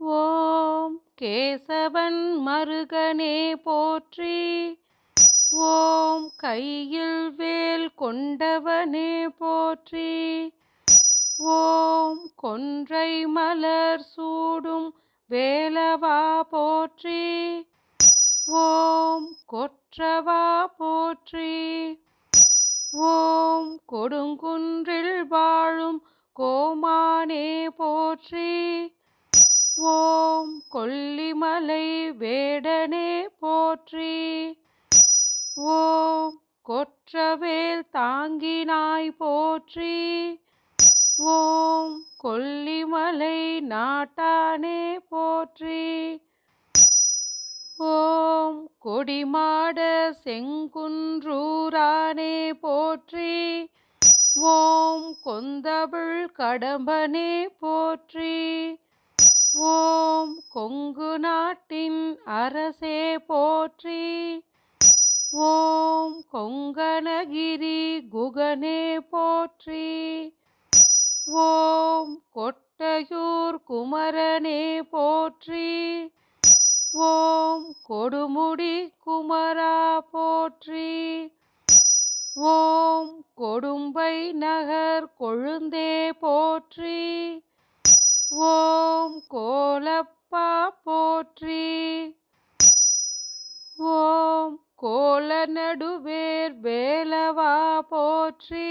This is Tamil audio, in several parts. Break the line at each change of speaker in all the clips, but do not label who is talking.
ஓம் கேசவன் மருகனே போற்றி. ஓம் கையில் வேல் கொண்டவனே போற்றி. ஓம் கொன்றை மலர் சூடும் வேலவா போற்றி. ஓம் கொற்றவா போற்றி. ஓம் கொடுங்குன்றில் வாழும் கோமானே போற்றி. ஓம் கொல்லிமலை வேடனே போற்றி. ஓம் கொற்றவேல் தாங்கினாய் போற்றி. ஓம் கொல்லிமலை நாட்டானே போற்றி. ஓம் கொடிமாட செங்குன்றூரானே போற்றி. ஓம் கொந்தமிழ் கடம்பனே போற்றி. ஓம் கொங்கு நாட்டின் அரசே போற்றி. ஓம் கொங்கணகிரி குகனே போற்றி. ஓம் கொட்டையூர் குமரனே போற்றி. ஓம் கொடுமுடி குமரா போற்றி. ஓம் கொடும்பை நகர் கொழுந்தே போற்றி. ஓம் கோலப்பா போற்றி. ஓம் கோல நடுவேர் வேலவா போற்றி.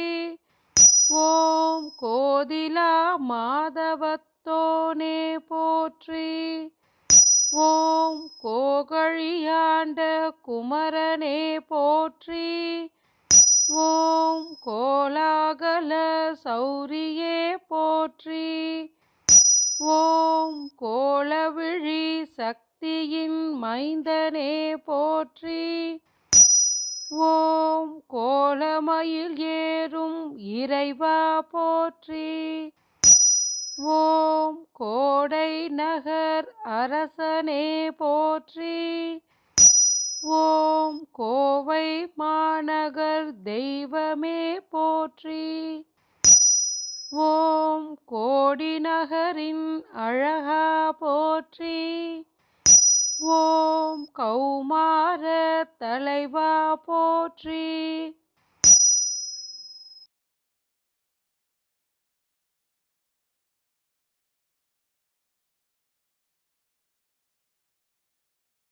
ஓம் கோதிலா மாதவத்தோனே போற்றி. ஓம் கோகழியாண்ட குமரனே போற்றி. ஓம் கோலாகல சௌரியே போற்றி. ஓம் கோலவிழி சக்தியின் மைந்தனே போற்றி. ஓம் கோலமயில் ஏறும் இறைவா போற்றி. ஓம் கோடை நகர் அரசனே போற்றி. ஓம் கோவை மாநகர் தெய்வமே போற்றி. ஓம் கோடி நகரின் அழகா போற்றி. ஓம் கௌமார தலைவா போற்றி.